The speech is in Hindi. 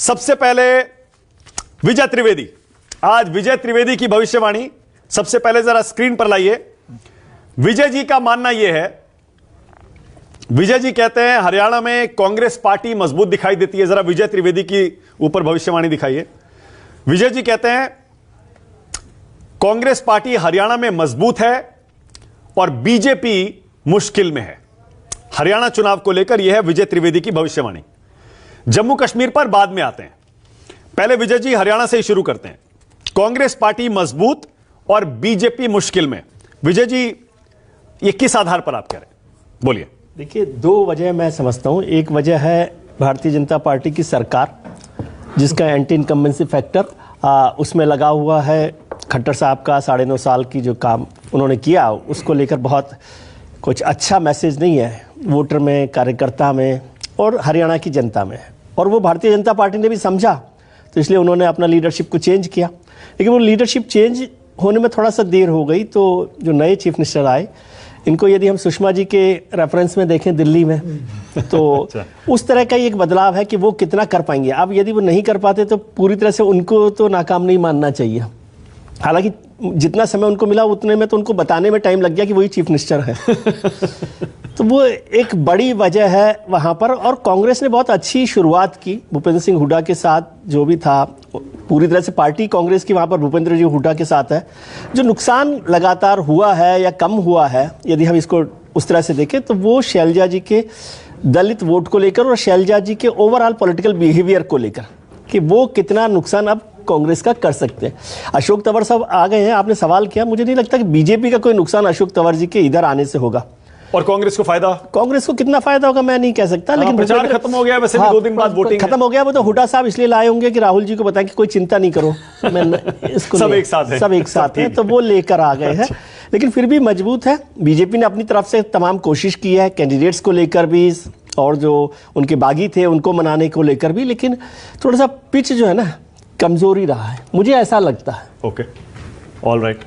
सबसे पहले विजय त्रिवेदी, आज विजय त्रिवेदी की भविष्यवाणी सबसे पहले जरा स्क्रीन पर लाइए। विजय जी का मानना यह है, विजय जी कहते हैं हरियाणा में कांग्रेस पार्टी मजबूत दिखाई देती है। जरा विजय त्रिवेदी की ऊपर भविष्यवाणी दिखाइए। विजय जी कहते हैं कांग्रेस पार्टी हरियाणा में मजबूत है और बीजेपी मुश्किल में है। हरियाणा चुनाव को लेकर यह है विजय त्रिवेदी की भविष्यवाणी। जम्मू कश्मीर पर बाद में आते हैं, पहले विजय जी हरियाणा से ही शुरू करते हैं। कांग्रेस पार्टी मजबूत और बीजेपी मुश्किल में। विजय जी, ये किस आधार पर आप कह रहे हैं, बोलिए। देखिए, दो वजह मैं समझता हूं। एक वजह है भारतीय जनता पार्टी की सरकार, जिसका एंटी इनकम्बेंसी फैक्टर उसमें लगा हुआ है। खट्टर साहब का 9.5 साल की जो काम उन्होंने किया, उसको लेकर बहुत कुछ अच्छा मैसेज नहीं है वोटर में, कार्यकर्ता में और हरियाणा की जनता में। और वो भारतीय जनता पार्टी ने भी समझा, तो इसलिए उन्होंने अपना लीडरशिप को चेंज किया। लेकिन वो लीडरशिप चेंज होने में थोड़ा सा देर हो गई। तो जो नए चीफ मिनिस्टर आए, इनको यदि हम सुषमा जी के रेफरेंस में देखें दिल्ली में, तो उस तरह का एक बदलाव है कि वो कितना कर पाएंगे। अब यदि वो नहीं कर पाते तो पूरी तरह से उनको तो नाकाम नहीं मानना चाहिए। हालांकि जितना समय उनको मिला उतने में तो उनको बताने में टाइम लग गया कि वही चीफ मिनिस्टर है। तो वो एक बड़ी वजह है वहाँ पर। और कांग्रेस ने बहुत अच्छी शुरुआत की भूपेंद्र सिंह हुड्डा के साथ, जो भी था पूरी तरह से पार्टी कांग्रेस की वहाँ पर भूपेंद्र जी हुड्डा के साथ है। जो नुकसान लगातार हुआ है या कम हुआ है, यदि हम इसको उस तरह से देखें, तो वो शैलजा जी के दलित वोट को लेकर और शैलजा जी के ओवरऑल पॉलिटिकल बिहेवियर को लेकर कि वो कितना नुकसान अब कांग्रेस का कर सकते हैं। अशोक तंवर साहब आ गए हैं, आपने सवाल किया। मुझे नहीं लगता कि बीजेपी का कोई नुकसान अशोक तंवर जी के इधर आने से होगा। और कांग्रेस को फायदा? कांग्रेस को कितना फायदा होगा मैं नहीं कह सकता, लेकिन प्रचार खत्म हो गया। वैसे भी 2 दिन बाद वोटिंग खत्म हो गया। वो तो हुड्डा साहब इसलिए लाए होंगे कि राहुल जी को बताएं कि कोई चिंता नहीं करो, इसको सब एक साथ है, सब एक साथ है, तो वो लेकर आ गए हैं। लेकिन फिर भी मजबूत है। बीजेपी ने अपनी तरफ से तमाम कोशिश की है, कैंडिडेट्स को लेकर भी और जो उनके बागी थे उनको मनाने को लेकर भी। लेकिन थोड़ा सा पिच जो है ना, कमजोरी रहा है, मुझे ऐसा लगता है। Okay, all right.